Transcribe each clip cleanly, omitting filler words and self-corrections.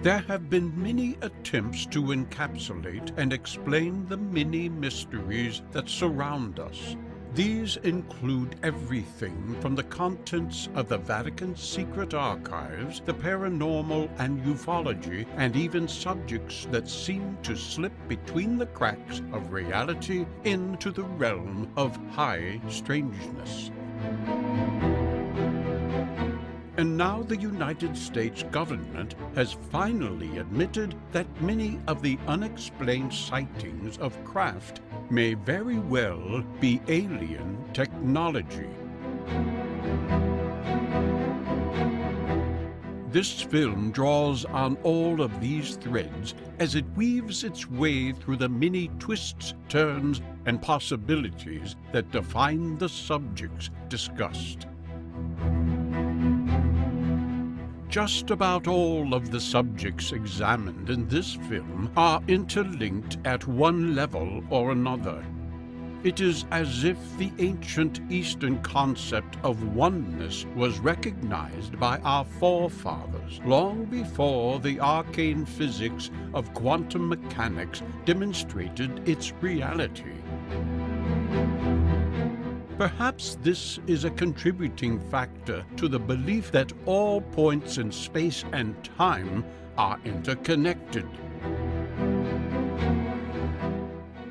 There have been many attempts to encapsulate and explain the many mysteries that surround us. These include everything from the contents of the Vatican's secret archives, the paranormal and ufology, and even subjects that seem to slip between the cracks of reality into the realm of high strangeness. And now the United States government has finally admitted that many of the unexplained sightings of craft may very well be alien technology. This film draws on all of these threads as it weaves its way through the many twists, turns, and possibilities that define the subjects discussed. Just about all of the subjects examined in this film are interlinked at one level or another. It is as if the ancient Eastern concept of oneness was recognized by our forefathers long before the arcane physics of quantum mechanics demonstrated its reality. Perhaps this is a contributing factor to the belief that all points in space and time are interconnected.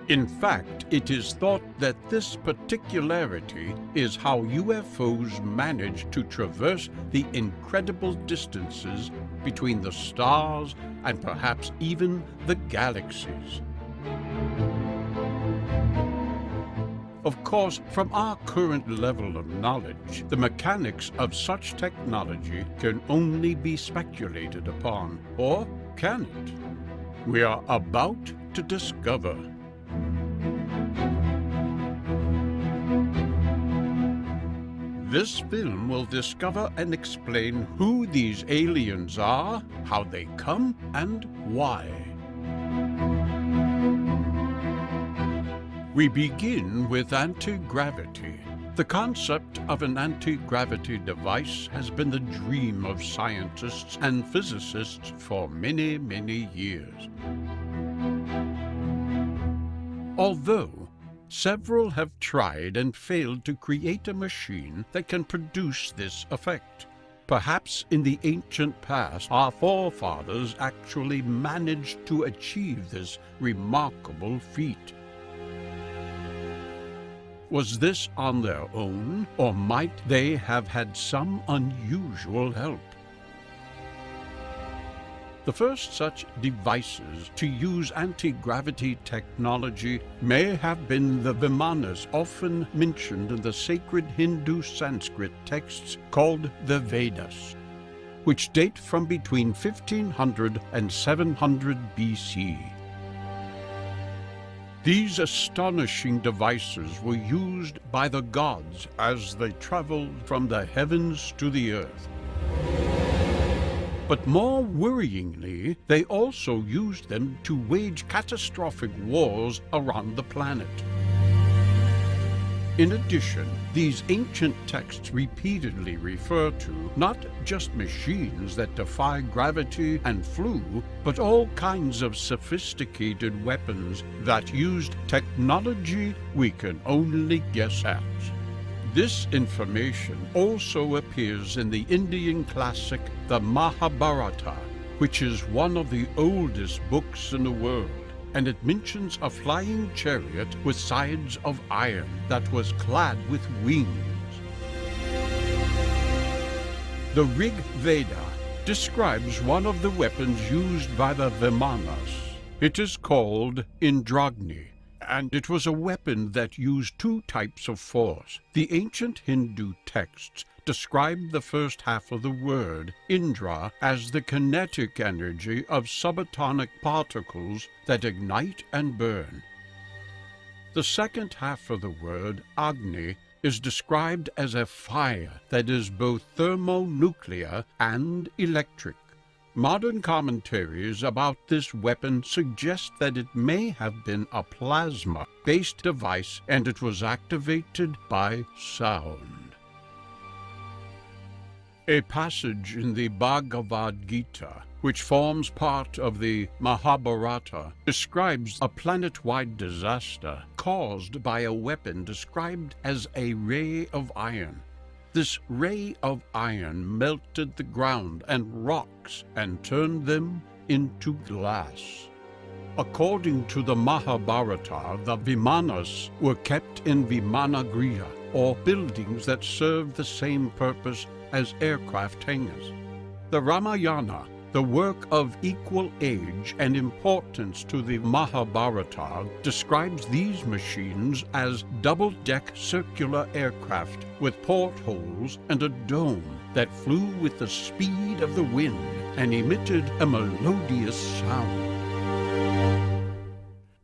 In fact, it is thought that this particularity is how UFOs manage to traverse the incredible distances between the stars and perhaps even the galaxies. Of course, from our current level of knowledge, the mechanics of such technology can only be speculated upon, or can it? We are about to discover. This film will discover and explain who these aliens are, how they come, and why. We begin with anti-gravity. The concept of an anti-gravity device has been the dream of scientists and physicists for many, many years. Although several have tried and failed to create a machine that can produce this effect. Perhaps in the ancient past, our forefathers actually managed to achieve this remarkable feat. Was this on their own, or might they have had some unusual help? The first such devices to use anti-gravity technology may have been the Vimanas often mentioned in the sacred Hindu Sanskrit texts called the Vedas, which date from between 1500 and 700 BC. These astonishing devices were used by the gods as they traveled from the heavens to the earth. But more worryingly, they also used them to wage catastrophic wars around the planet. In addition, these ancient texts repeatedly refer to not just machines that defy gravity and flew, but all kinds of sophisticated weapons that used technology we can only guess at. This information also appears in the Indian classic, the Mahabharata, which is one of the oldest books in the world. And it mentions a flying chariot with sides of iron that was clad with wings. The Rig Veda describes one of the weapons used by the Vimanas. It is called Indragni, and it was a weapon that used two types of force. The ancient Hindu texts described the first half of the word, Indra, as the kinetic energy of subatomic particles that ignite and burn. The second half of the word, Agni, is described as a fire that is both thermonuclear and electric. Modern commentaries about this weapon suggest that it may have been a plasma-based device and it was activated by sound. A passage in the Bhagavad Gita, which forms part of the Mahabharata, describes a planet-wide disaster caused by a weapon described as a ray of iron. This ray of iron melted the ground and rocks and turned them into glass. According to the Mahabharata, the Vimanas were kept in Vimanagriha, or buildings that served the same purpose as aircraft hangars. The Ramayana, the work of equal age and importance to the Mahabharata, describes these machines as double-deck circular aircraft with portholes and a dome that flew with the speed of the wind and emitted a melodious sound.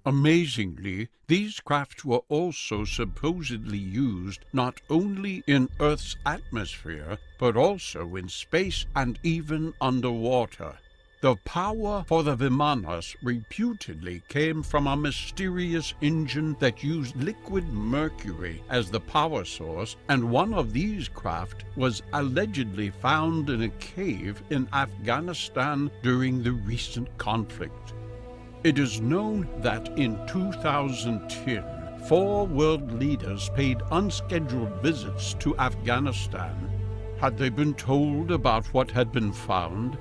Amazingly, these craft were also supposedly used not only in Earth's atmosphere, but also in space and even underwater. The power for the Vimanas reputedly came from a mysterious engine that used liquid mercury as the power source, and one of these craft was allegedly found in a cave in Afghanistan during the recent conflict. It is known that in 2010, 4 world leaders paid unscheduled visits to Afghanistan. Had they been told about what had been found?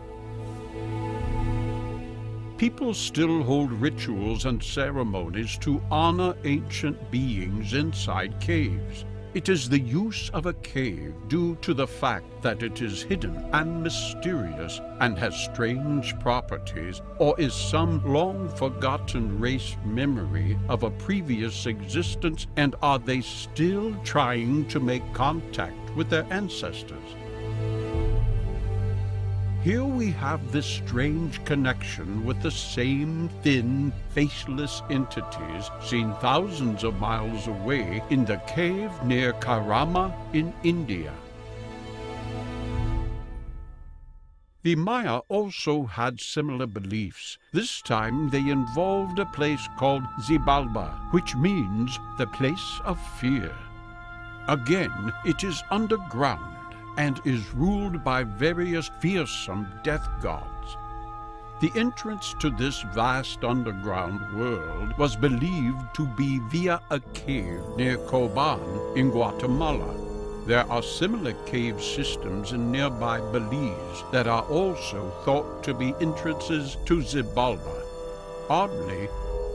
People still hold rituals and ceremonies to honor ancient beings inside caves. It is the use of a cave due to the fact that it is hidden and mysterious and has strange properties, or is some long-forgotten race memory of a previous existence, and are they still trying to make contact with their ancestors? Here we have this strange connection with the same thin, faceless entities seen thousands of miles away in the cave near Karama in India. The Maya also had similar beliefs. This time they involved a place called Xibalba, which means the place of fear. Again, it is underground and is ruled by various fearsome death gods. The entrance to this vast underground world was believed to be via a cave near Coban in Guatemala. There are similar cave systems in nearby Belize that are also thought to be entrances to Xibalba. Oddly,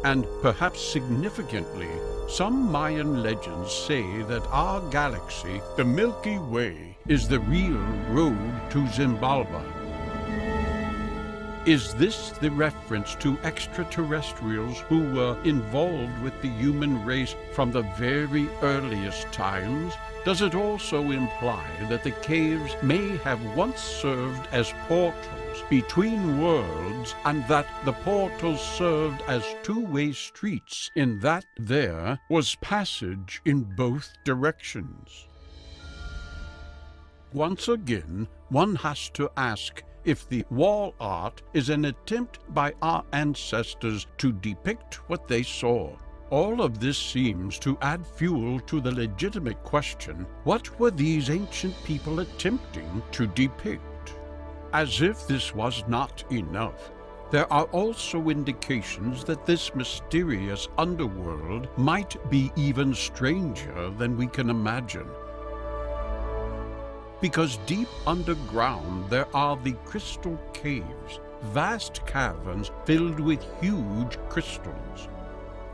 and perhaps significantly, some Mayan legends say that our galaxy, the Milky Way, is the real road to Xibalba. Is this the reference to extraterrestrials who were involved with the human race from the very earliest times? Does it also imply that the caves may have once served as portals between worlds, and that the portals served as two-way streets, in that there was passage in both directions? Once again, one has to ask if the wall art is an attempt by our ancestors to depict what they saw. All of this seems to add fuel to the legitimate question, what were these ancient people attempting to depict? As if this was not enough, there are also indications that this mysterious underworld might be even stranger than we can imagine. Because deep underground there are the crystal caves, vast caverns filled with huge crystals.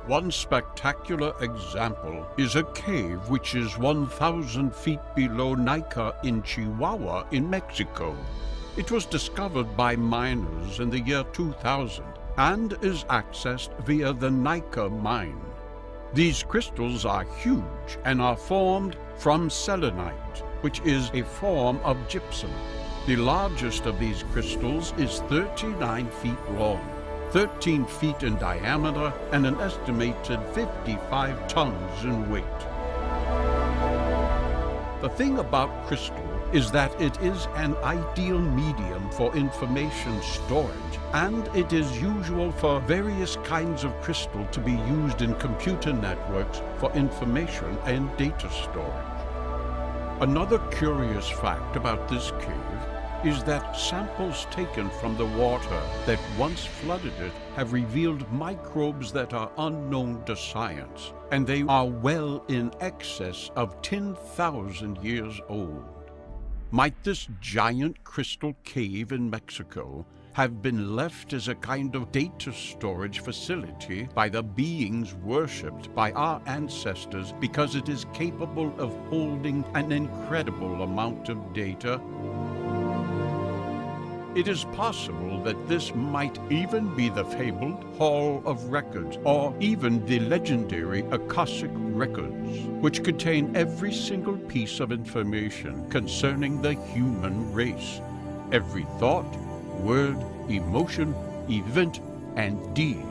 One spectacular example is a cave which is 1,000 feet below Nika in Chihuahua in Mexico. It was discovered by miners in the year 2000 and is accessed via the Nika mine. These crystals are huge and are formed from selenite, which is a form of gypsum. The largest of these crystals is 39 feet long, 13 feet in diameter, and an estimated 55 tons in weight. The thing about crystal is that it is an ideal medium for information storage, and it is usual for various kinds of crystal to be used in computer networks for information and data storage. Another curious fact about this cave is that samples taken from the water that once flooded it have revealed microbes that are unknown to science, and they are well in excess of 10,000 years old. Might this giant crystal cave in Mexico have been left as a kind of data storage facility by the beings worshipped by our ancestors because it is capable of holding an incredible amount of data? It is possible that this might even be the fabled Hall of Records, or even the legendary Akashic Records, which contain every single piece of information concerning the human race. Every thought, word, emotion, event, and deed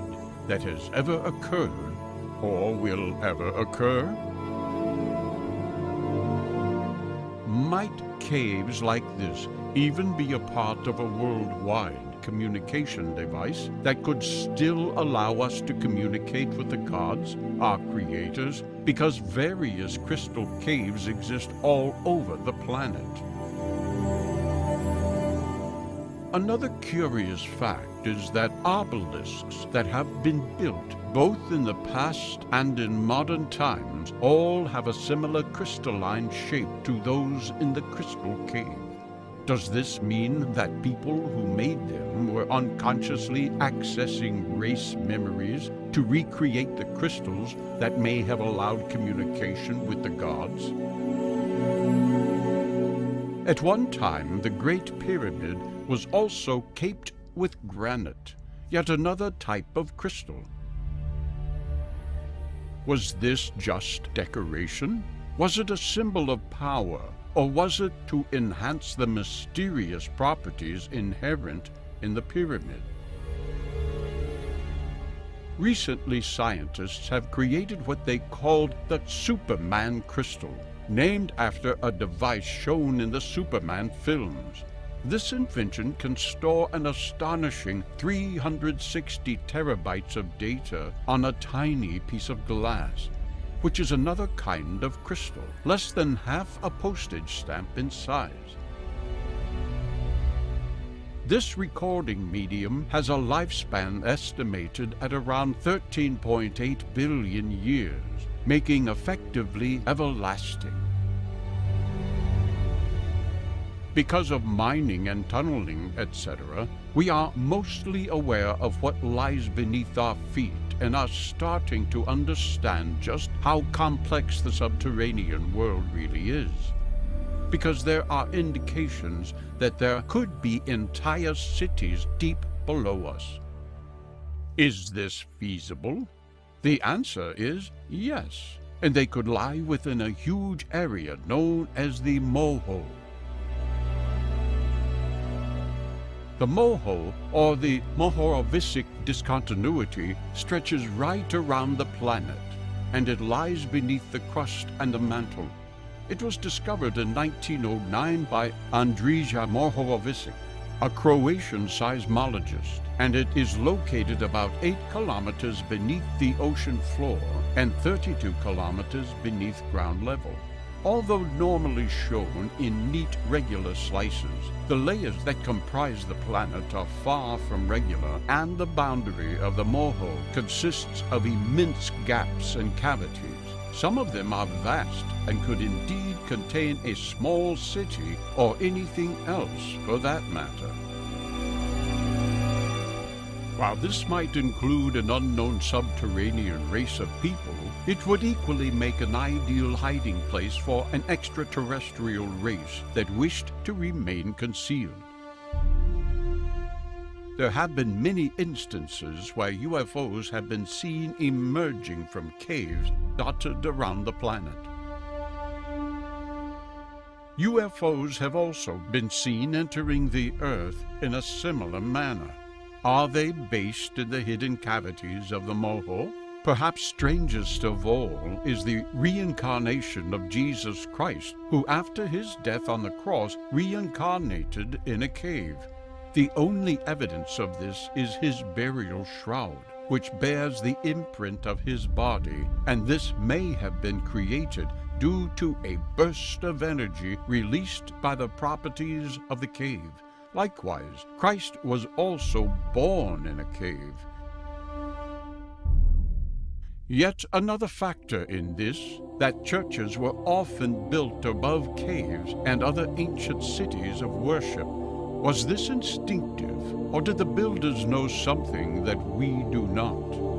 that has ever occurred or will ever occur. Might caves like this even be a part of a worldwide communication device that could still allow us to communicate with the gods, our creators, because various crystal caves exist all over the planet? Another curious fact is that obelisks that have been built both in the past and in modern times all have a similar crystalline shape to those in the crystal cave. Does this mean that people who made them were unconsciously accessing race memories to recreate the crystals that may have allowed communication with the gods? At one time, the Great Pyramid was also caped with granite, yet another type of crystal. Was this just decoration? Was it a symbol of power, or was it to enhance the mysterious properties inherent in the pyramid? Recently, scientists have created what they called the Superman crystal, named after a device shown in the Superman films. This invention can store an astonishing 360 terabytes of data on a tiny piece of glass, which is another kind of crystal, less than half a postage stamp in size. This recording medium has a lifespan estimated at around 13.8 billion years, making effectively everlasting. Because of mining and tunneling, etc., we are mostly aware of what lies beneath our feet and are starting to understand just how complex the subterranean world really is. Because there are indications that there could be entire cities deep below us. Is this feasible? The answer is yes, and they could lie within a huge area known as the Moho. The Moho, or the Mohorovičić discontinuity, stretches right around the planet, and it lies beneath the crust and the mantle. It was discovered in 1909 by Andrija Mohorovičić, a Croatian seismologist, and it is located about 8 kilometers beneath the ocean floor and 32 kilometers beneath ground level. Although normally shown in neat, regular slices, the layers that comprise the planet are far from regular, and the boundary of the Moho consists of immense gaps and cavities. Some of them are vast and could indeed contain a small city or anything else for that matter. While this might include an unknown subterranean race of people, it would equally make an ideal hiding place for an extraterrestrial race that wished to remain concealed. There have been many instances where UFOs have been seen emerging from caves dotted around the planet. UFOs have also been seen entering the Earth in a similar manner. Are they based in the hidden cavities of the Moho? Perhaps strangest of all is the reincarnation of Jesus Christ, who after his death on the cross reincarnated in a cave. The only evidence of this is his burial shroud, which bears the imprint of his body, and this may have been created due to a burst of energy released by the properties of the cave. Likewise, Christ was also born in a cave. Yet another factor in this, that churches were often built above caves and other ancient cities of worship. Was this instinctive, or did the builders know something that we do not?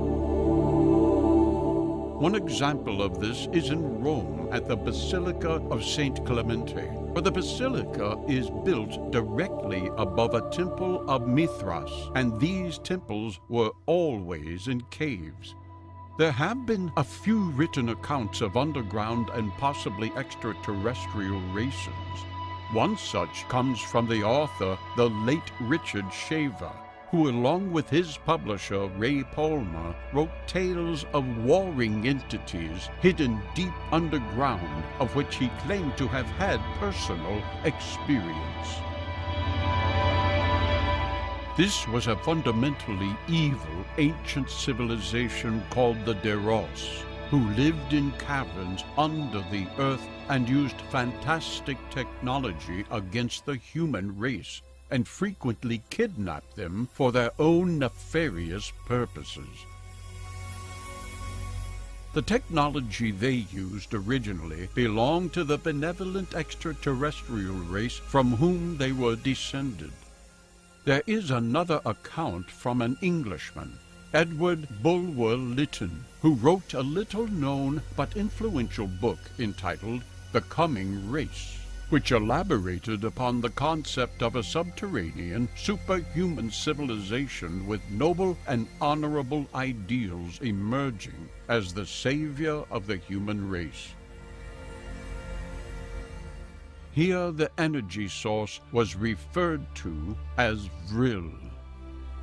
One example of this is in Rome at the Basilica of St. Clemente, where the basilica is built directly above a temple of Mithras, and these temples were always in caves. There have been a few written accounts of underground and possibly extraterrestrial races. One such comes from the author, the late Richard Shaver, who along with his publisher Ray Palmer wrote tales of warring entities hidden deep underground, of which he claimed to have had personal experience. This was a fundamentally evil ancient civilization called the Deros, who lived in caverns under the earth and used fantastic technology against the human race, and frequently kidnapped them for their own nefarious purposes. The technology they used originally belonged to the benevolent extraterrestrial race from whom they were descended. There is another account from an Englishman, Edward Bulwer Lytton, who wrote a little-known but influential book entitled The Coming Race, which elaborated upon the concept of a subterranean, superhuman civilization with noble and honorable ideals emerging as the savior of the human race. Here the energy source was referred to as Vril.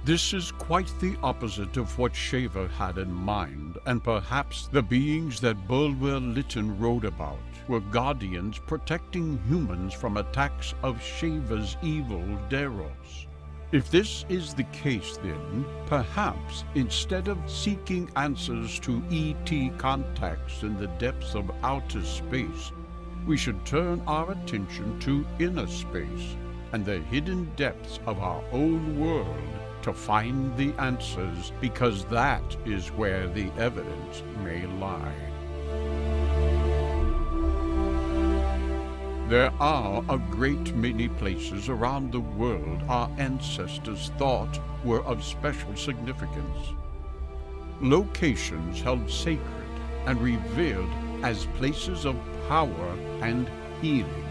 This is quite the opposite of what Shaver had in mind, and perhaps the beings that Bulwer Lytton wrote about were guardians protecting humans from attacks of Shaver's evil Deros. If this is the case, then, perhaps instead of seeking answers to ET contacts in the depths of outer space, we should turn our attention to inner space and the hidden depths of our own world to find the answers, because that is where the evidence may lie. There are a great many places around the world our ancestors thought were of special significance. Locations held sacred and revered as places of power and healing.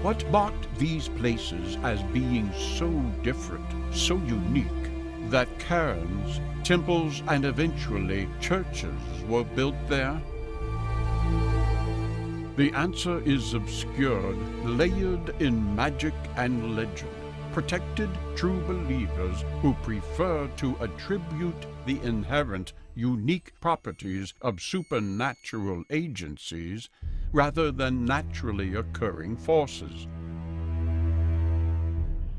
What marked these places as being so different, so unique, that cairns, temples, and eventually churches were built there? The answer is obscured, layered in magic and legend, protected true believers who prefer to attribute the inherent, unique properties of supernatural agencies rather than naturally occurring forces.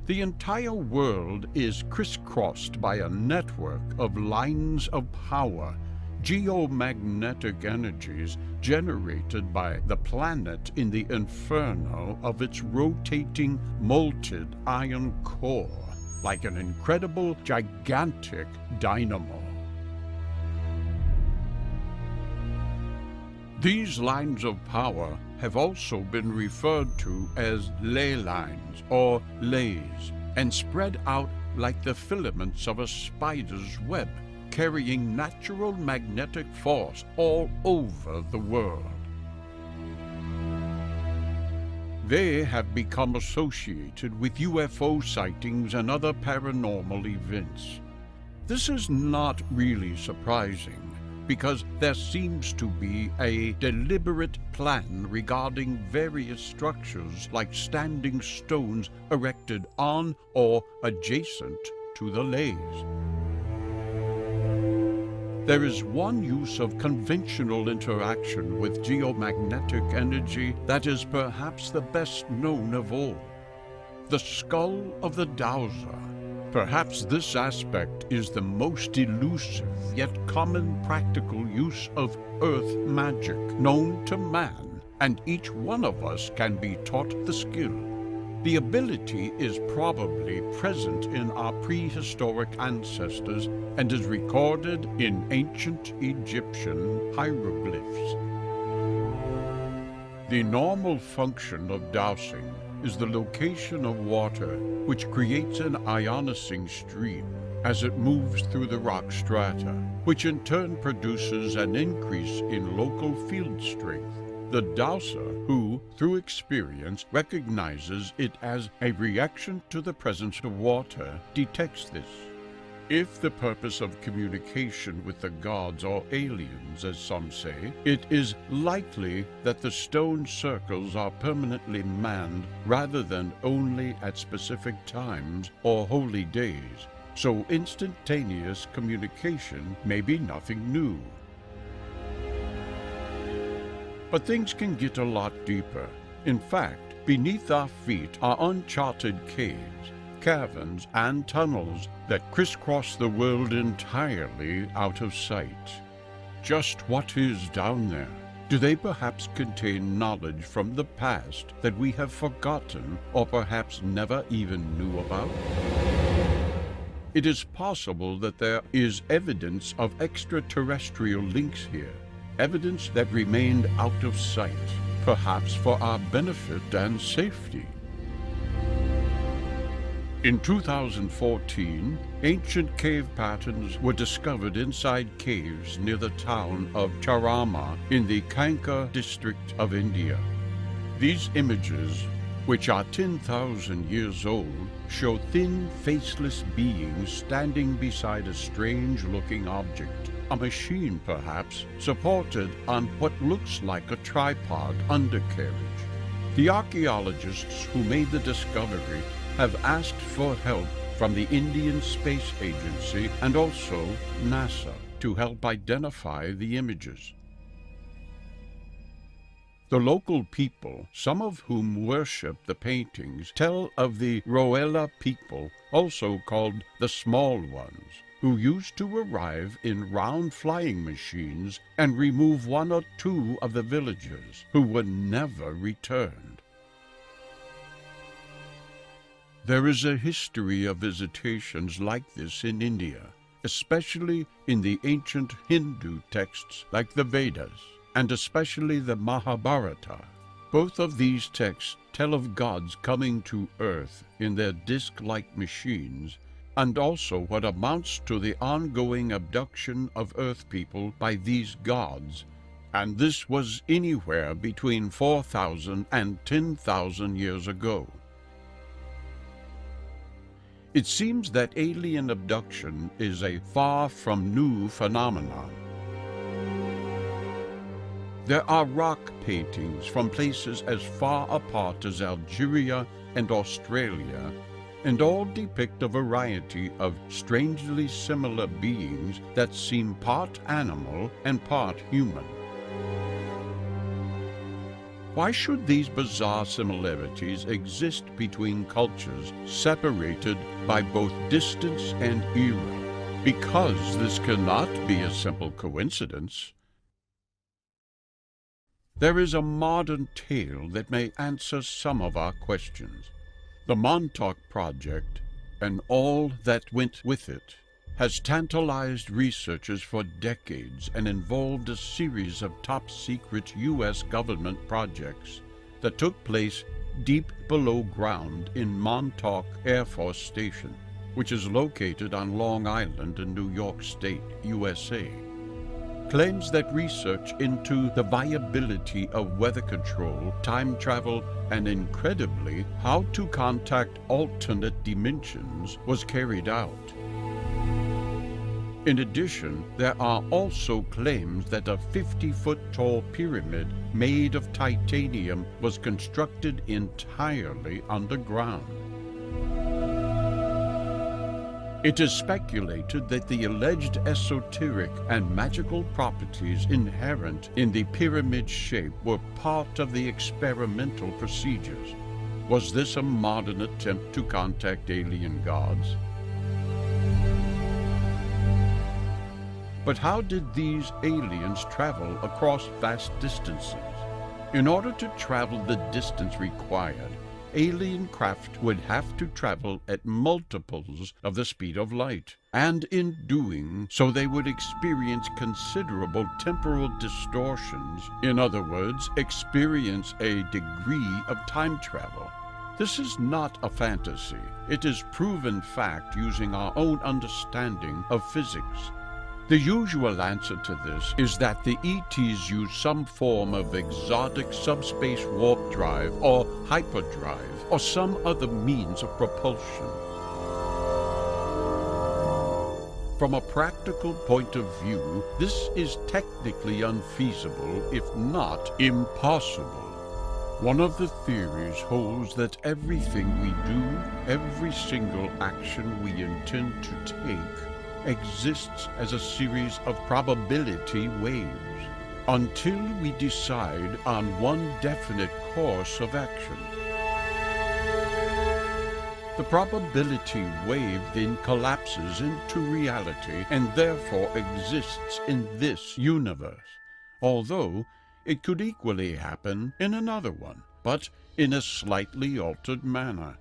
The entire world is crisscrossed by a network of lines of power, geomagnetic energies generated by the planet in the inferno of its rotating, molten iron core, like an incredible, gigantic dynamo. These lines of power have also been referred to as ley lines or lays, and spread out like the filaments of a spider's web, carrying natural magnetic force all over the world. They have become associated with UFO sightings and other paranormal events. This is not really surprising, because there seems to be a deliberate plan regarding various structures like standing stones erected on or adjacent to the lays. There is one use of conventional interaction with geomagnetic energy that is perhaps the best known of all: the skull of the dowser. Perhaps this aspect is the most elusive yet common practical use of earth magic known to man, and each one of us can be taught the skill. The ability is probably present in our prehistoric ancestors and is recorded in ancient Egyptian hieroglyphs. The normal function of dowsing is the location of water, which creates an ionicing stream as it moves through the rock strata, which in turn produces an increase in local field strength. The dowser, who, through experience, recognizes it as a reaction to the presence of water, detects this. If the purpose of communication with the gods or aliens, as some say, it is likely that the stone circles are permanently manned rather than only at specific times or holy days, so instantaneous communication may be nothing new. But things can get a lot deeper. In fact, beneath our feet are uncharted caves, caverns, and tunnels that crisscross the world entirely out of sight. Just what is down there? Do they perhaps contain knowledge from the past that we have forgotten or perhaps never even knew about? It is possible that there is evidence of extraterrestrial links here, evidence that remained out of sight, perhaps for our benefit and safety. In 2014, ancient cave patterns were discovered inside caves near the town of Charama in the Kanka district of India. These images, which are 10,000 years old, show thin, faceless beings standing beside a strange-looking object, a machine perhaps, supported on what looks like a tripod undercarriage. The archaeologists who made the discovery have asked for help from the Indian Space Agency and also NASA to help identify the images. The local people, some of whom worship the paintings, tell of the Roela people, also called the Small Ones, who used to arrive in round flying machines and remove one or two of the villagers, who were never returned. There is a history of visitations like this in India, especially in the ancient Hindu texts like the Vedas, and especially the Mahabharata. Both of these texts tell of gods coming to earth in their disc-like machines, and also what amounts to the ongoing abduction of earth people by these gods, and this was anywhere between 4,000 and 10,000 years ago. It seems that alien abduction is a far from new phenomenon. There are rock paintings from places as far apart as Algeria and Australia, and all depict a variety of strangely similar beings that seem part animal and part human. Why should these bizarre similarities exist between cultures separated by both distance and era? Because this cannot be a simple coincidence. There is a modern tale that may answer some of our questions. The Montauk Project, and all that went with it, has tantalized researchers for decades and involved a series of top-secret U.S. government projects that took place deep below ground in Montauk Air Force Station, which is located on Long Island in New York State, USA. Claims that research into the viability of weather control, time travel, and incredibly, how to contact alternate dimensions was carried out. In addition, there are also claims that a 50-foot-tall pyramid made of titanium was constructed entirely underground. It is speculated that the alleged esoteric and magical properties inherent in the pyramid shape were part of the experimental procedures. Was this a modern attempt to contact alien gods? But how did these aliens travel across vast distances? In order to travel the distance required, alien craft would have to travel at multiples of the speed of light, and in doing so they would experience considerable temporal distortions. In other words, experience a degree of time travel. This is not a fantasy. It is proven fact using our own understanding of physics. The usual answer to this is that the ETs use some form of exotic subspace warp drive or hyperdrive or some other means of propulsion. From a practical point of view, this is technically unfeasible, if not impossible. One of the theories holds that everything we do, every single action we intend to take, exists as a series of probability waves until we decide on one definite course of action. The probability wave then collapses into reality and therefore exists in this universe, although it could equally happen in another one, but in a slightly altered manner.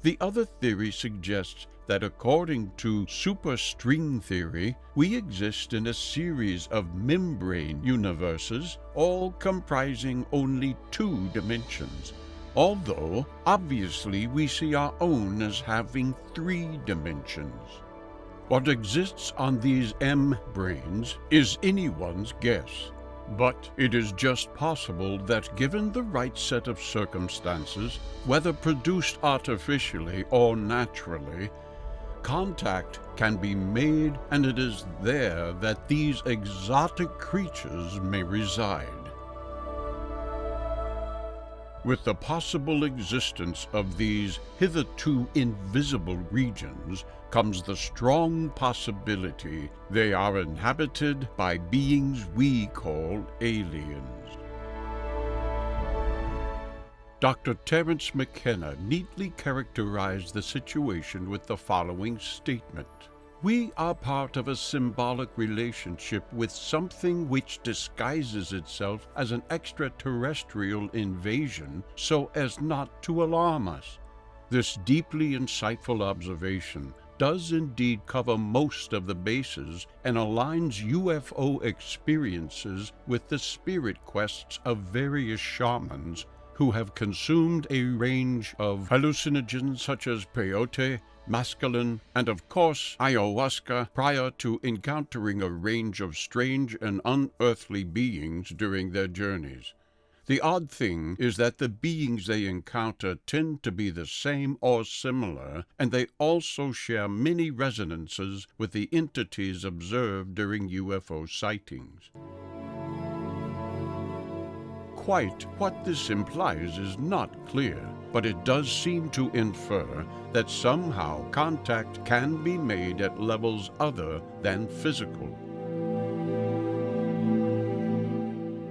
The other theory suggests that according to superstring theory, we exist in a series of membrane universes, all comprising only 2 dimensions, although obviously we see our own as having 3 dimensions. What exists on these M-branes is anyone's guess, but it is just possible that given the right set of circumstances, whether produced artificially or naturally, contact can be made, and it is there that these exotic creatures may reside. With the possible existence of these hitherto invisible regions comes the strong possibility they are inhabited by beings we call aliens. Dr. Terence McKenna neatly characterized the situation with the following statement: "We are part of a symbolic relationship with something which disguises itself as an extraterrestrial invasion so as not to alarm us." This deeply insightful observation does indeed cover most of the bases and aligns UFO experiences with the spirit quests of various shamans who have consumed a range of hallucinogens such as peyote, mescaline, and of course ayahuasca prior to encountering a range of strange and unearthly beings during their journeys. The odd thing is that the beings they encounter tend to be the same or similar, and they also share many resonances with the entities observed during UFO sightings. Quite what this implies is not clear, but it does seem to infer that somehow contact can be made at levels other than physical.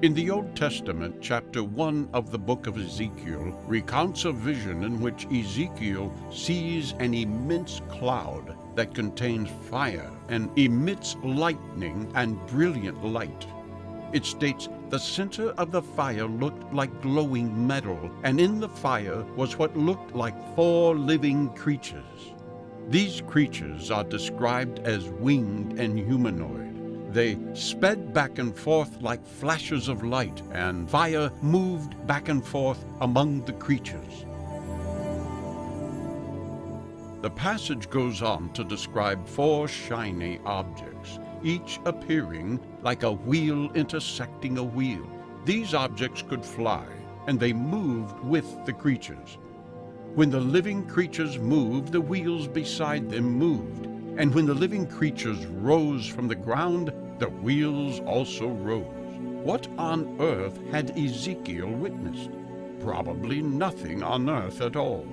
In the Old Testament, chapter 1 of the book of Ezekiel recounts a vision in which Ezekiel sees an immense cloud that contains fire and emits lightning and brilliant light. It states the center of the fire looked like glowing metal, and in the fire was what looked like 4 living creatures. These creatures are described as winged and humanoid. They sped back and forth like flashes of light, and fire moved back and forth among the creatures. The passage goes on to describe 4 shiny objects, each appearing like a wheel intersecting a wheel. These objects could fly, and they moved with the creatures. When the living creatures moved, the wheels beside them moved, and when the living creatures rose from the ground, the wheels also rose. What on earth had Ezekiel witnessed? Probably nothing on earth at all.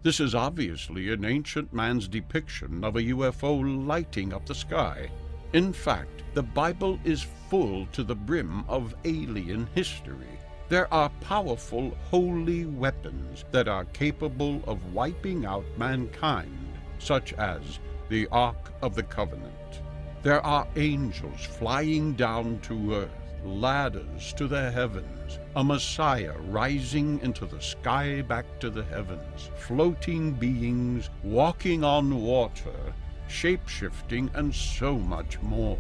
This is obviously an ancient man's depiction of a UFO lighting up the sky. In fact, the Bible is full to the brim of alien history. There are powerful holy weapons that are capable of wiping out mankind, such as the Ark of the Covenant. There are angels flying down to earth, ladders to the heavens, a Messiah rising into the sky back to the heavens, floating beings walking on water, shape-shifting, and so much more.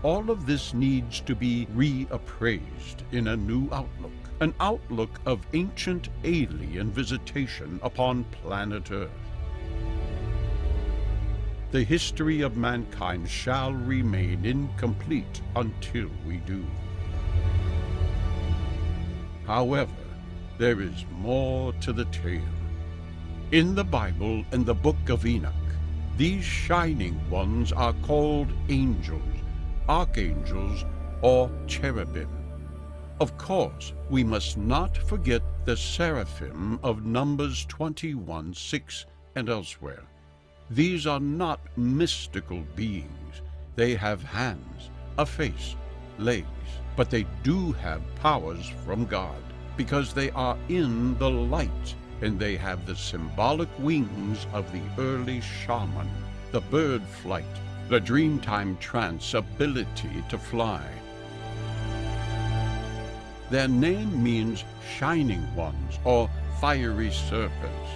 All of this needs to be reappraised in a new outlook, an outlook of ancient alien visitation upon planet Earth. The history of mankind shall remain incomplete until we do. However, there is more to the tale. In the Bible and the book of Enoch, these shining ones are called angels, archangels, or cherubim. Of course, we must not forget the seraphim of Numbers 21:6 and elsewhere. These are not mystical beings. They have hands, a face, legs, but they do have powers from God, because they are in the light, and they have the symbolic wings of the early shaman, the bird flight, the dreamtime trance ability to fly. Their name means shining ones or fiery serpents.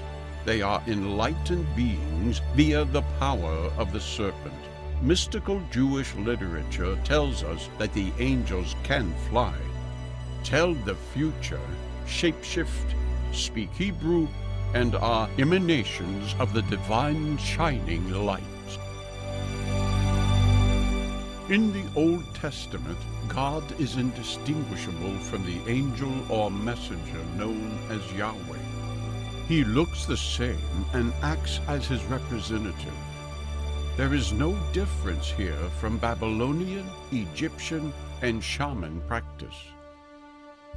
They are enlightened beings via the power of the serpent. Mystical Jewish literature tells us that the angels can fly, tell the future, shapeshift, speak Hebrew, and are emanations of the divine shining light. In the Old Testament, God is indistinguishable from the angel or messenger known as Yahweh. He looks the same and acts as his representative. There is no difference here from Babylonian, Egyptian, and shaman practice.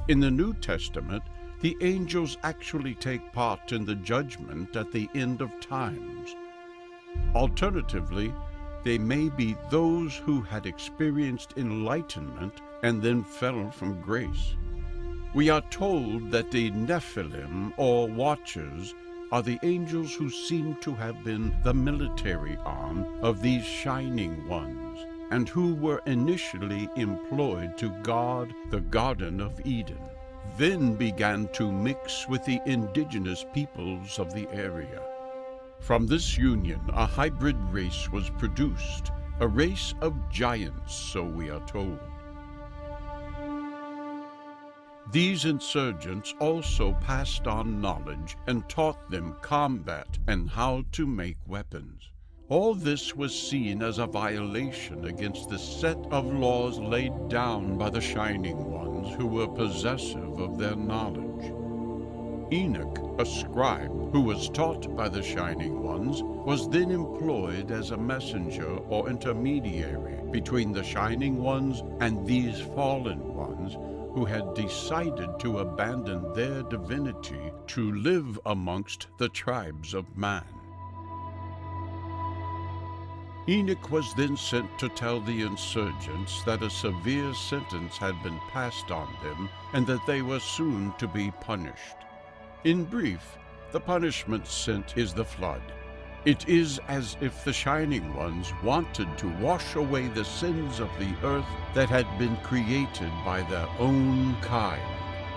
In the New Testament, the angels actually take part in the judgment at the end of times. Alternatively, they may be those who had experienced enlightenment and then fell from grace. We are told that the Nephilim, or Watchers, are the angels who seem to have been the military arm of these shining ones, and who were initially employed to guard the Garden of Eden, then began to mix with the indigenous peoples of the area. From this union, a hybrid race was produced, a race of giants, so we are told. These insurgents also passed on knowledge and taught them combat and how to make weapons. All this was seen as a violation against the set of laws laid down by the Shining Ones who were possessive of their knowledge. Enoch, a scribe who was taught by the Shining Ones, was then employed as a messenger or intermediary between the Shining Ones and these fallen ones who had decided to abandon their divinity to live amongst the tribes of man. Enoch was then sent to tell the insurgents that a severe sentence had been passed on them and that they were soon to be punished. In brief, the punishment sent is the flood. It is as if the Shining Ones wanted to wash away the sins of the earth that had been created by their own kind,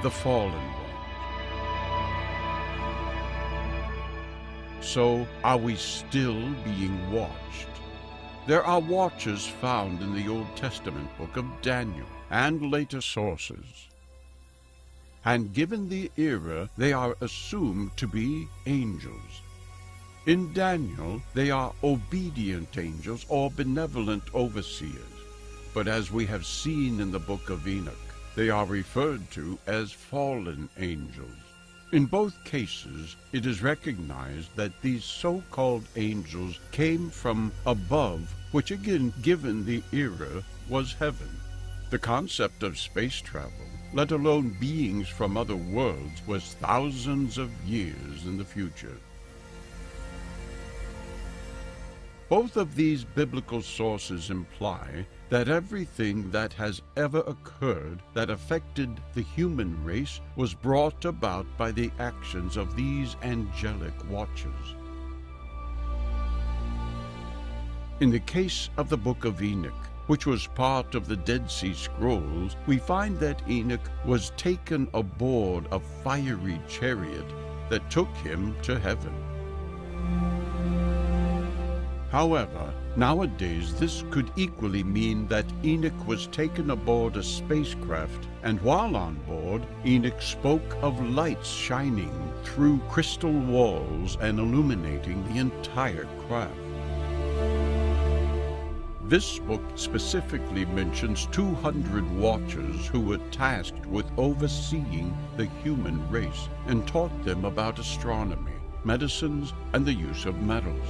the fallen ones. So are we still being watched? There are watchers found in the Old Testament book of Daniel and later sources. And given the era, they are assumed to be angels. In Daniel, they are obedient angels or benevolent overseers. But as we have seen in the book of Enoch, they are referred to as fallen angels. In both cases, it is recognized that these so-called angels came from above, which again, given the era, was heaven. The concept of space travel, let alone beings from other worlds, was thousands of years in the future. Both of these biblical sources imply that everything that has ever occurred that affected the human race was brought about by the actions of these angelic watchers. In the case of the Book of Enoch, which was part of the Dead Sea Scrolls, we find that Enoch was taken aboard a fiery chariot that took him to heaven. However, nowadays this could equally mean that Enoch was taken aboard a spacecraft, and while on board, Enoch spoke of lights shining through crystal walls and illuminating the entire craft. This book specifically mentions 200 watchers who were tasked with overseeing the human race and taught them about astronomy, medicines, and the use of metals.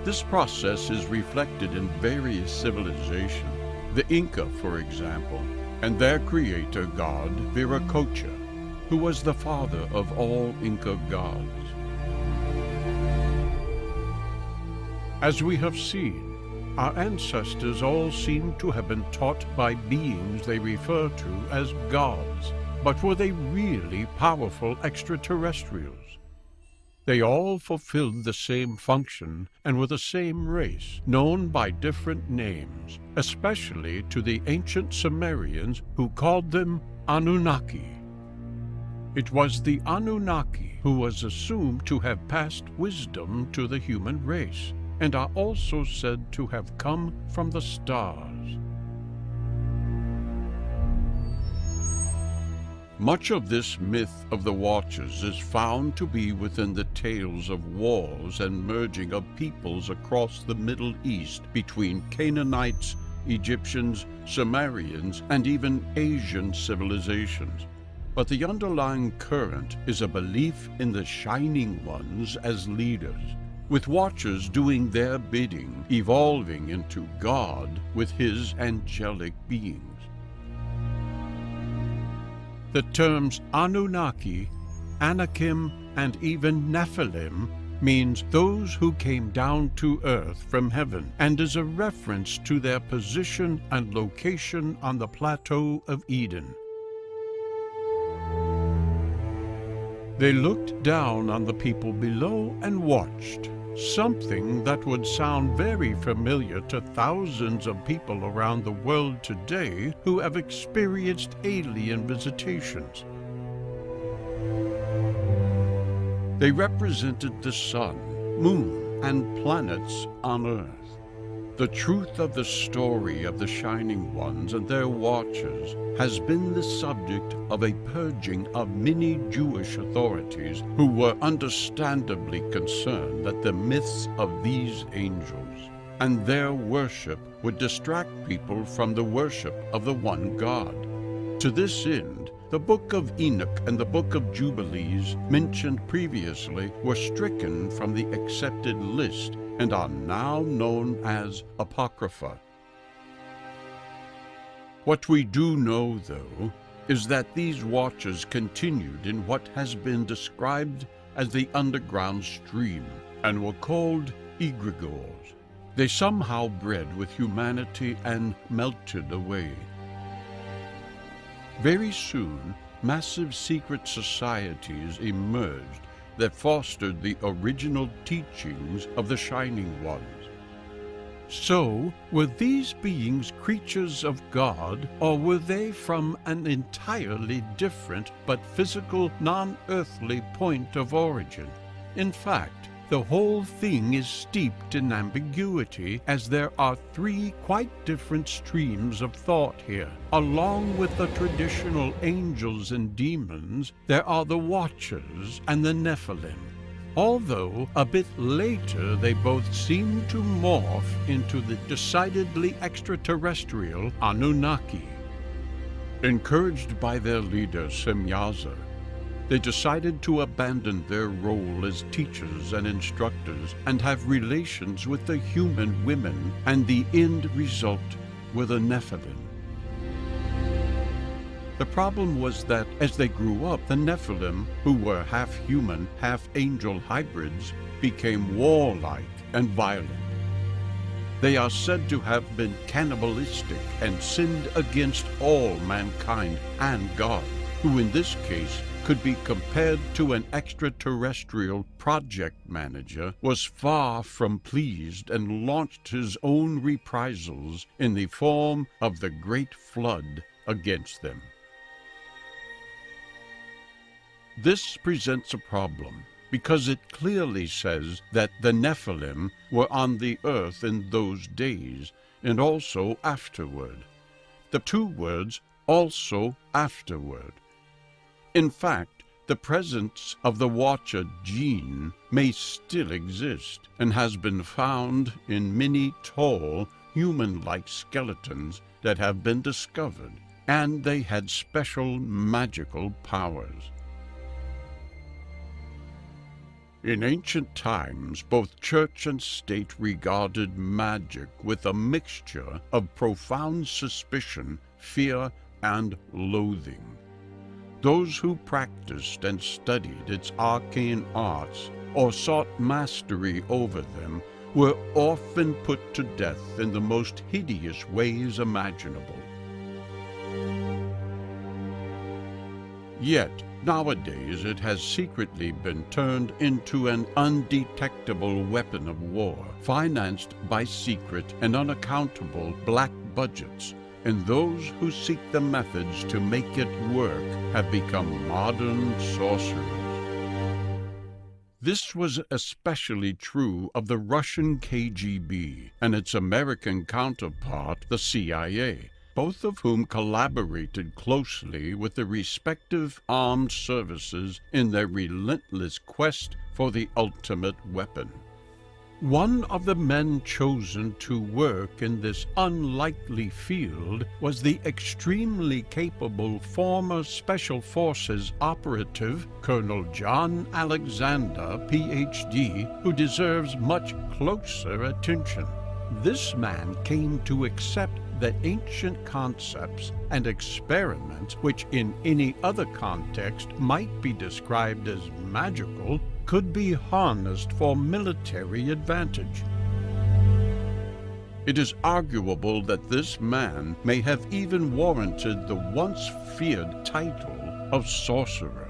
This process is reflected in various civilizations, the Inca, for example, and their creator god, Viracocha, who was the father of all Inca gods. As we have seen, our ancestors all seem to have been taught by beings they refer to as gods. But were they really powerful extraterrestrials? They all fulfilled the same function and were the same race, known by different names, especially to the ancient Sumerians who called them Anunnaki. It was the Anunnaki who was assumed to have passed wisdom to the human race, and are also said to have come from the stars. Much of this myth of the Watchers is found to be within the tales of wars and merging of peoples across the Middle East between Canaanites, Egyptians, Sumerians, and even Asian civilizations. But the underlying current is a belief in the Shining Ones as leaders, with Watchers doing their bidding, evolving into God with his angelic beings. The terms Anunnaki, Anakim, and even Nephilim means those who came down to earth from heaven, and is a reference to their position and location on the plateau of Eden. They looked down on the people below and watched, something that would sound very familiar to thousands of people around the world today who have experienced alien visitations. They represented the sun, moon, and planets on Earth. The truth of the story of the Shining Ones and their watchers has been the subject of a purging of many Jewish authorities who were understandably concerned that the myths of these angels and their worship would distract people from the worship of the one God. To this end, the Book of Enoch and the Book of Jubilees mentioned previously were stricken from the accepted list and are now known as Apocrypha. What we do know, though, is that these watchers continued in what has been described as the underground stream and were called egregores. They somehow bred with humanity and melted away. Very soon, massive secret societies emerged that fostered the original teachings of the Shining Ones. So, were these beings creatures of God, or were they from an entirely different but physical, non-earthly point of origin? In fact, the whole thing is steeped in ambiguity, as there are three quite different streams of thought here. Along with the traditional angels and demons, there are the Watchers and the Nephilim. Although a bit later they both seem to morph into the decidedly extraterrestrial Anunnaki. Encouraged by their leader Semyaza, they decided to abandon their role as teachers and instructors and have relations with the human women, and the end result were the Nephilim. The problem was that as they grew up, the Nephilim, who were half human, half angel hybrids, became warlike and violent. They are said to have been cannibalistic and sinned against all mankind and God, who in this case could be compared to an extraterrestrial project manager, was far from pleased and launched his own reprisals in the form of the Great Flood against them. This presents a problem because it clearly says that the Nephilim were on the earth in those days and also afterward. The two words, also afterward. In fact, the presence of the Watcher gene may still exist and has been found in many tall, human-like skeletons that have been discovered, and they had special magical powers. In ancient times, both church and state regarded magic with a mixture of profound suspicion, fear, and loathing. Those who practiced and studied its arcane arts or sought mastery over them were often put to death in the most hideous ways imaginable. Yet, nowadays it has secretly been turned into an undetectable weapon of war, financed by secret and unaccountable black budgets, and those who seek the methods to make it work have become modern sorcerers. This was especially true of the Russian KGB and its American counterpart, the CIA, both of whom collaborated closely with the respective armed services in their relentless quest for the ultimate weapon. One of the men chosen to work in this unlikely field was the extremely capable former Special Forces operative, Colonel John Alexander, Ph.D., who deserves much closer attention. This man came to accept that ancient concepts and experiments, which in any other context might be described as magical, could be harnessed for military advantage. It is arguable that this man may have even warranted the once feared title of sorcerer.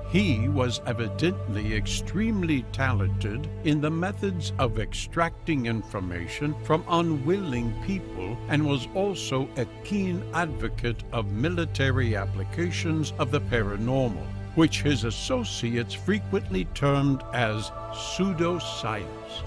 He was evidently extremely talented in the methods of extracting information from unwilling people and was also a keen advocate of military applications of the paranormal, which his associates frequently termed as pseudoscience.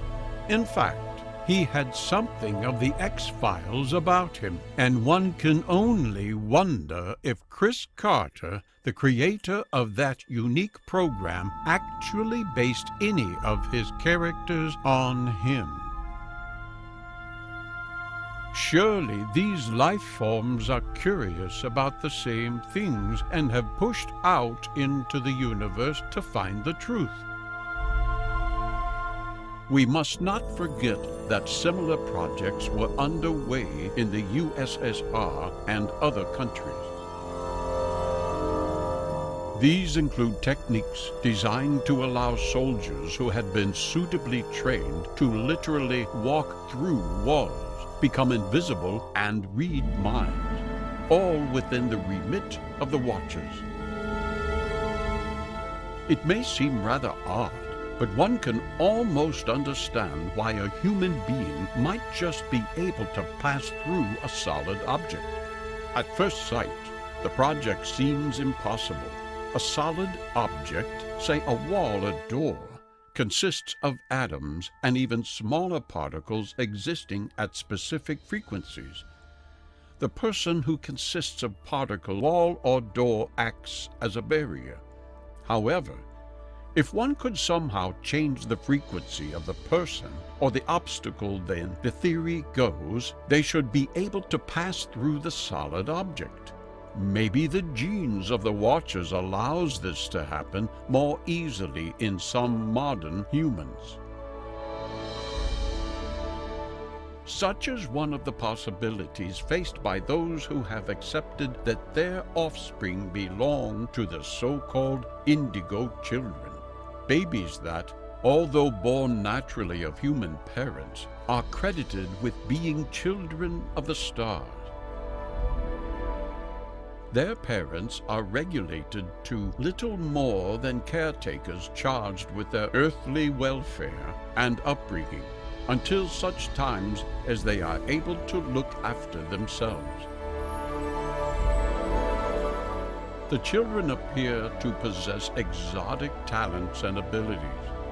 In fact, he had something of the X-Files about him, and one can only wonder if Chris Carter, the creator of that unique program, actually based any of his characters on him. Surely these life forms are curious about the same things and have pushed out into the universe to find the truth. We must not forget that similar projects were underway in the USSR and other countries. These include techniques designed to allow soldiers who had been suitably trained to literally walk through walls, become invisible, and read minds, all within the remit of the Watchers. It may seem rather odd, but one can almost understand why a human being might just be able to pass through a solid object. At first sight, the project seems impossible. A solid object, say a wall, a door, consists of atoms and even smaller particles existing at specific frequencies. The person who consists of particle, wall, or door acts as a barrier. However, if one could somehow change the frequency of the person or the obstacle, then, the theory goes, they should be able to pass through the solid object. Maybe the genes of the Watchers allows this to happen more easily in some modern humans. Such is one of the possibilities faced by those who have accepted that their offspring belong to the so-called indigo children. Babies that, although born naturally of human parents, are credited with being children of the stars. Their parents are regulated to little more than caretakers charged with their earthly welfare and upbringing until such times as they are able to look after themselves. The children appear to possess exotic talents and abilities.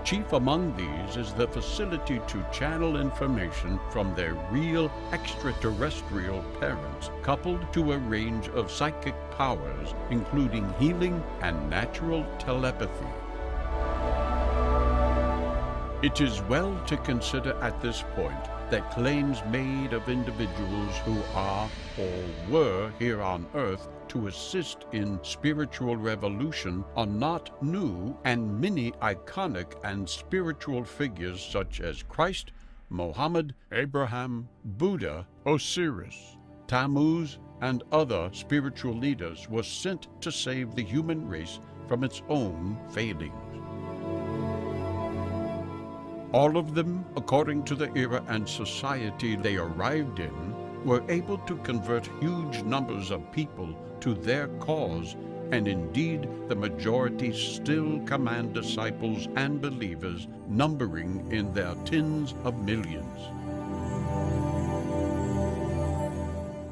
Chief among these is the facility to channel information from their real extraterrestrial parents, coupled to a range of psychic powers, including healing and natural telepathy. It is well to consider at this point that claims made of individuals who are or were here on Earth to assist in spiritual revolution are not new, and many iconic and spiritual figures such as Christ, Mohammed, Abraham, Buddha, Osiris, Tammuz, and other spiritual leaders were sent to save the human race from its own failings. All of them, according to the era and society they arrived in, were able to convert huge numbers of people to their cause, and indeed the majority still command disciples and believers numbering in their tens of millions.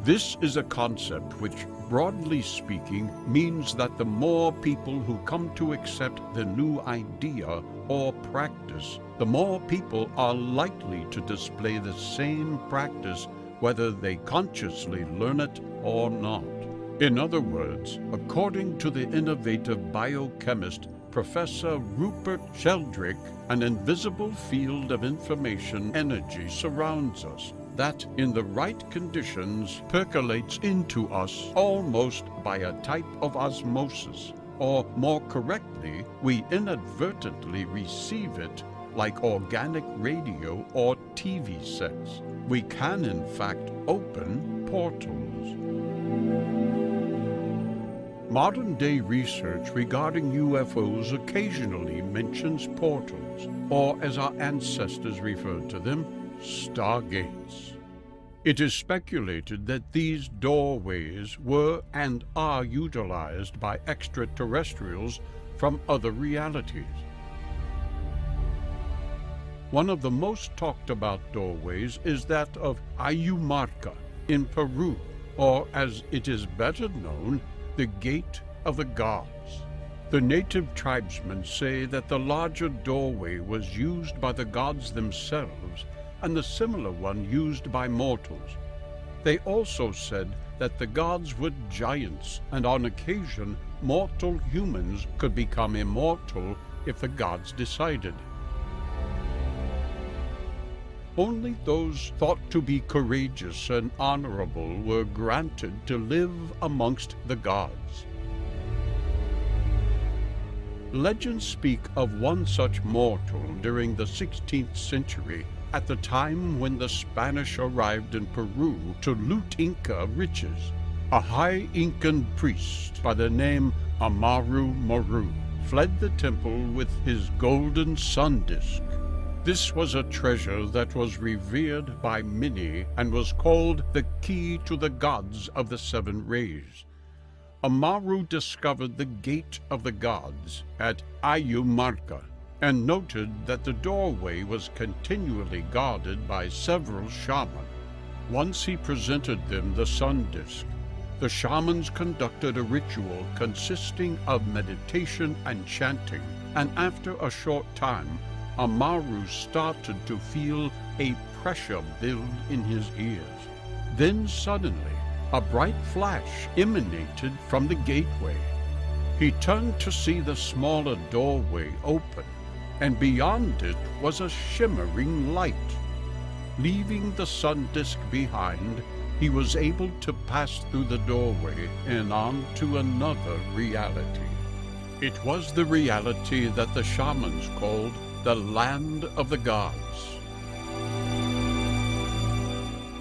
This is a concept which, broadly speaking, means that the more people who come to accept the new idea or practice, the more people are likely to display the same practice whether they consciously learn it or not. In other words, according to the innovative biochemist Professor Rupert Sheldrake, an invisible field of information energy surrounds us that, in the right conditions, percolates into us almost by a type of osmosis, or more correctly, we inadvertently receive it like organic radio or TV sets. We can, in fact, open portals. Modern-day research regarding UFOs occasionally mentions portals, or as our ancestors referred to them, stargates. It is speculated that these doorways were and are utilized by extraterrestrials from other realities. One of the most talked about doorways is that of Ayumarca in Peru, or as it is better known, the Gate of the Gods. The native tribesmen say that the larger doorway was used by the gods themselves and the similar one used by mortals. They also said that the gods were giants, and on occasion mortal humans could become immortal if the gods decided. Only those thought to be courageous and honorable were granted to live amongst the gods. Legends speak of one such mortal during the 16th century, at the time when the Spanish arrived in Peru to loot Inca riches. A high Incan priest by the name Amaru Maru fled the temple with his golden sun disk. This was a treasure that was revered by many and was called the key to the gods of the seven rays. Amaru discovered the Gate of the Gods at Ayumarca and noted that the doorway was continually guarded by several shamans. Once he presented them the sun disk. The shamans conducted a ritual consisting of meditation and chanting, and after a short time, Amaru started to feel a pressure build in his ears. Then suddenly, a bright flash emanated from the gateway. He turned to see the smaller doorway open, and beyond it was a shimmering light. Leaving the sun disk behind, he was able to pass through the doorway and on to another reality. It was the reality that the shamans called the Land of the Gods.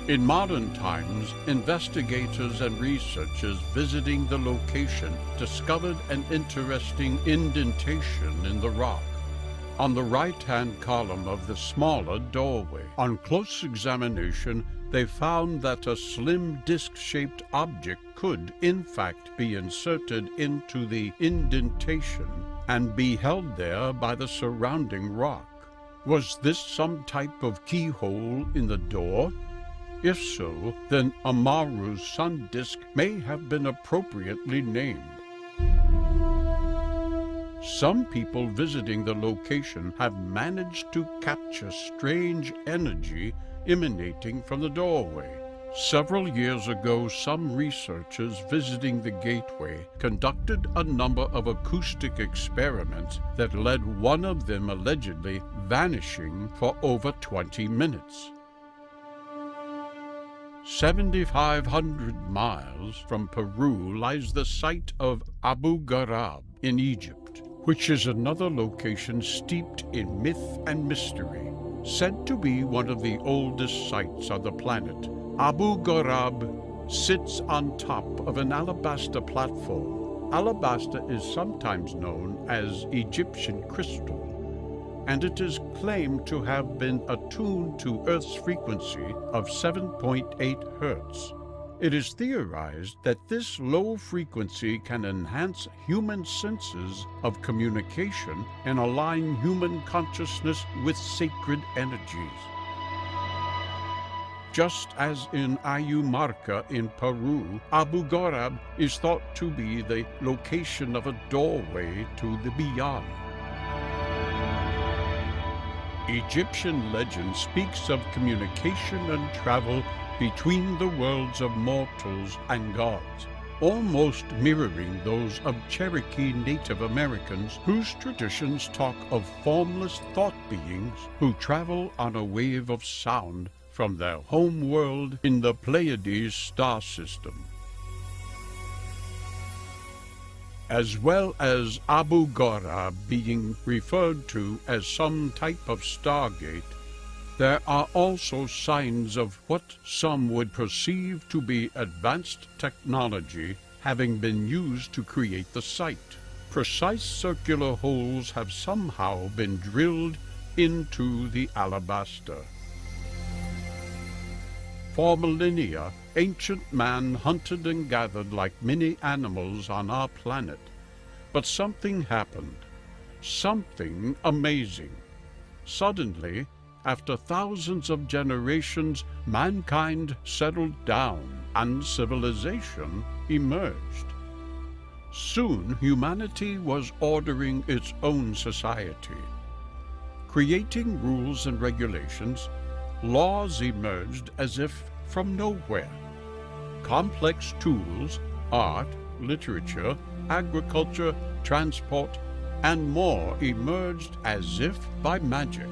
In modern times, investigators and researchers visiting the location discovered an interesting indentation in the rock. on the right-hand column of the smaller doorway. On close examination, they found that a slim disc-shaped object could, in fact, be inserted into the indentation and be held there by the surrounding rock. Was this some type of keyhole in the door? If so, then Amaru's sun disk may have been appropriately named. Some people visiting the location have managed to capture strange energy emanating from the doorway. Several years ago, some researchers visiting the gateway conducted a number of acoustic experiments that led one of them allegedly vanishing for over 20 minutes. 7,500 miles from Peru lies the site of Abu Gharaib in Egypt, which is another location steeped in myth and mystery. Said to be one of the oldest sites on the planet, Abu Gharaib sits on top of an alabaster platform. Alabaster is sometimes known as Egyptian crystal, and it is claimed to have been attuned to Earth's frequency of 7.8 Hertz. It is theorized that this low frequency can enhance human senses of communication and align human consciousness with sacred energies. Just as in Ayumarca in Peru, Abu Gharaib is thought to be the location of a doorway to the beyond. Egyptian legend speaks of communication and travel between the worlds of mortals and gods, almost mirroring those of Cherokee Native Americans, whose traditions talk of formless thought beings who travel on a wave of sound from their home world in the Pleiades star system. As well as Abu Gharaib being referred to as some type of stargate, there are also signs of what some would perceive to be advanced technology having been used to create the site. Precise circular holes have somehow been drilled into the alabaster. For millennia, ancient man hunted and gathered like many animals on our planet. But something happened. Something amazing. Suddenly, after thousands of generations, mankind settled down and civilization emerged. Soon, humanity was ordering its own society. Creating rules and regulations, laws emerged as if from nowhere. Complex tools, art, literature, agriculture, transport, and more emerged as if by magic.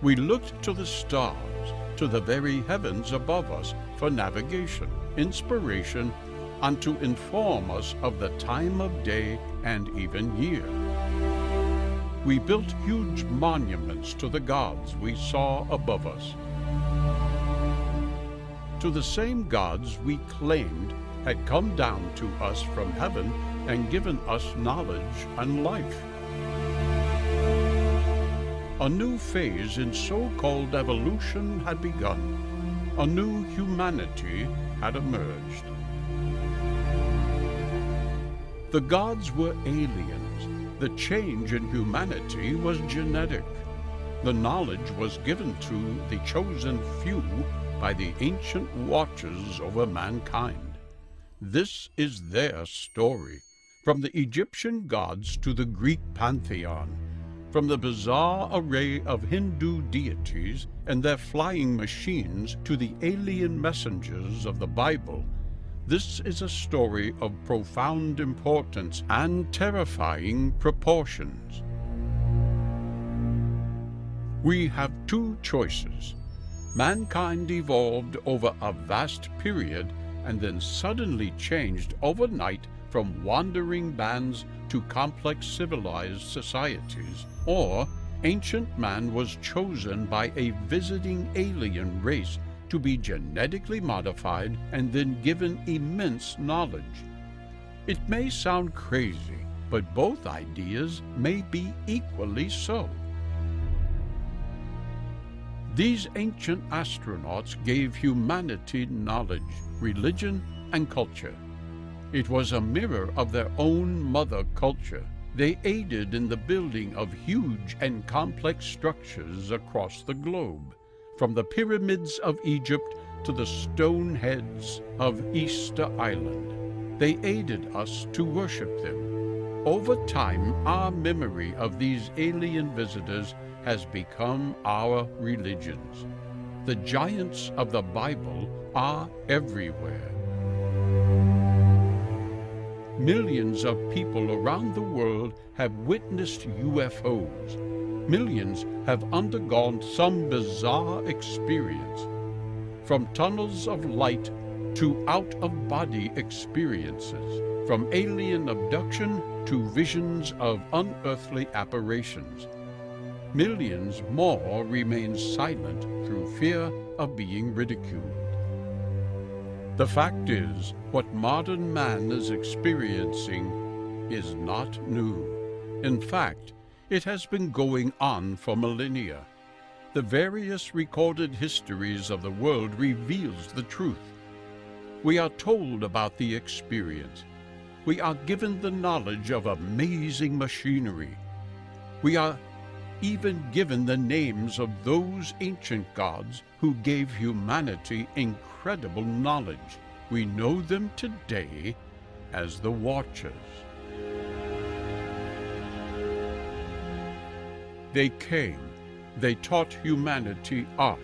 We looked to the stars, to the very heavens above us for navigation, inspiration, and to inform us of the time of day and even year. We built huge monuments to the gods we saw above us, to the same gods we claimed had come down to us from heaven and given us knowledge and life. A new phase in so-called evolution had begun. A new humanity had emerged. The gods were aliens. The change in humanity was genetic. The knowledge was given to the chosen few by the ancient watchers over mankind. This is their story, from the Egyptian gods to the Greek pantheon, from the bizarre array of Hindu deities and their flying machines to the alien messengers of the Bible. This is a story of profound importance and terrifying proportions. We have two choices. Mankind evolved over a vast period and then suddenly changed overnight from wandering bands to complex civilized societies. Or ancient man was chosen by a visiting alien race to be genetically modified and then given immense knowledge. It may sound crazy, but both ideas may be equally so. These ancient astronauts gave humanity knowledge, religion, and culture. It was a mirror of their own mother culture. They aided in the building of huge and complex structures across the globe, from the pyramids of Egypt to the stone heads of Easter Island. They aided us to worship them. Over time, our memory of these alien visitors has become our religions. The giants of the Bible are everywhere. Millions of people around the world have witnessed UFOs. Millions have undergone some bizarre experience, from tunnels of light to out-of-body experiences, from alien abduction to visions of unearthly apparitions. Millions more remain silent through fear of being ridiculed. The fact is, what modern man is experiencing is not new. In fact, it has been going on for millennia. The various recorded histories of the world reveals the truth. We are told about the experience. We are given the knowledge of amazing machinery. We are even given the names of those ancient gods who gave humanity incredible knowledge. We know them today as the Watchers. They came. They taught humanity art,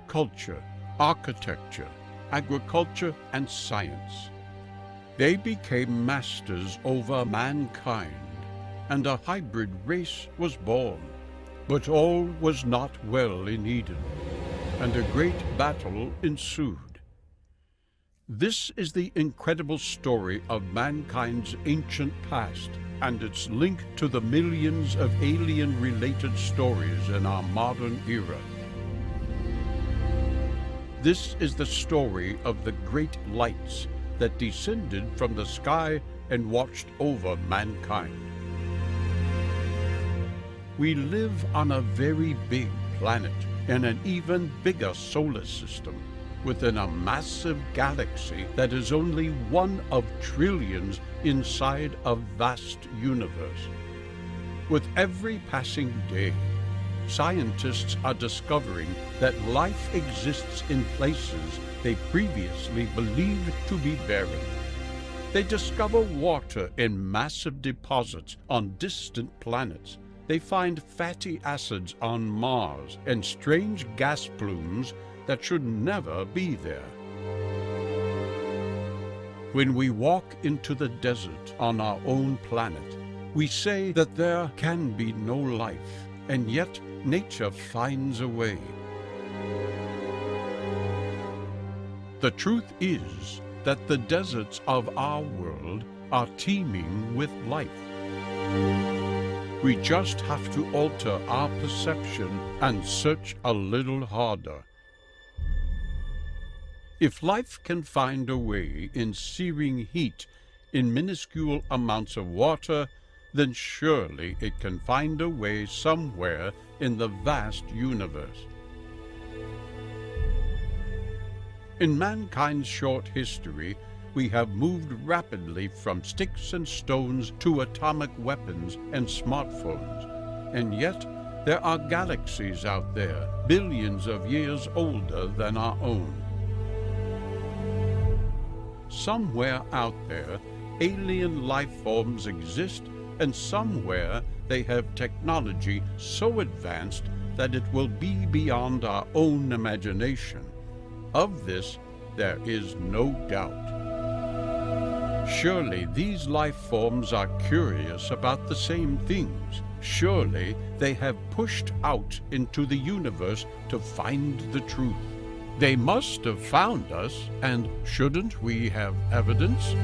culture, architecture, agriculture, and science. They became masters over mankind, and a hybrid race was born. But all was not well in Eden, and a great battle ensued. This is the incredible story of mankind's ancient past and its link to the millions of alien-related stories in our modern era. This is the story of the great lights that descended from the sky and watched over mankind. We live on a very big planet in an even bigger solar system within a massive galaxy that is only one of trillions inside a vast universe. With every passing day, scientists are discovering that life exists in places they previously believed to be barren. They discover water in massive deposits on distant planets. They find fatty acids on Mars and strange gas plumes that should never be there. When we walk into the desert on our own planet, we say that there can be no life, and yet nature finds a way. The truth is that the deserts of our world are teeming with life. We just have to alter our perception and search a little harder. If life can find a way in searing heat in minuscule amounts of water, then surely it can find a way somewhere in the vast universe. In mankind's short history, we have moved rapidly from sticks and stones to atomic weapons and smartphones. And yet, there are galaxies out there, billions of years older than our own. Somewhere out there, alien life forms exist, and somewhere they have technology so advanced that it will be beyond our own imagination. Of this, there is no doubt. Surely these life forms are curious about the same things. Surely they have pushed out into the universe to find the truth. They must have found us, and shouldn't we have evidence?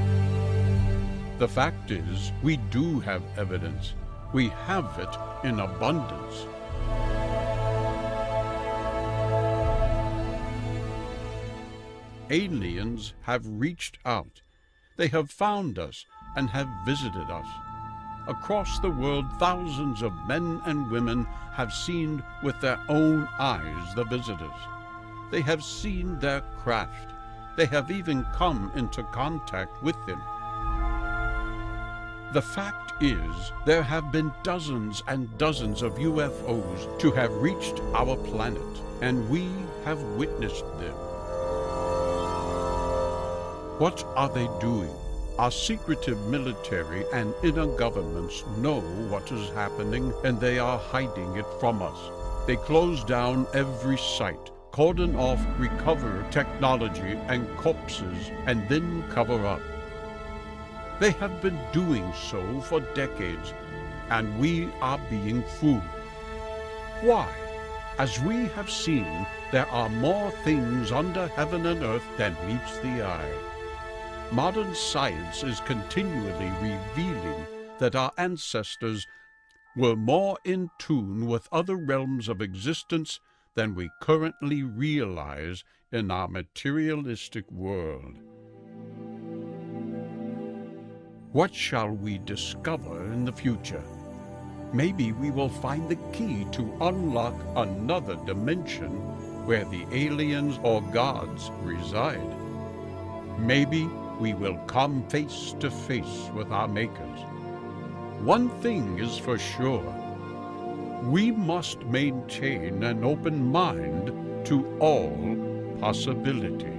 The fact is, we do have evidence. We have it in abundance. Aliens have reached out. They have found us and have visited us. across the world, thousands of men and women have seen with their own eyes the visitors. They have seen their craft. They have even come into contact with them. The fact is, there have been dozens and dozens of UFOs to have reached our planet, and we have witnessed them. What are they doing? Our secretive military and inner governments know what is happening, and they are hiding it from us. They close down every site, cordon off recover technology and corpses, and then cover up. They have been doing so for decades, and we are being fooled. Why? As we have seen, there are more things under heaven and earth than meets the eye. Modern science is continually revealing that our ancestors were more in tune with other realms of existence than we currently realize in our materialistic world. What shall we discover in the future? Maybe we will find the key to unlock another dimension where the aliens or gods reside. Maybe we will come face to face with our makers. One thing is for sure. We must maintain an open mind to all possibility.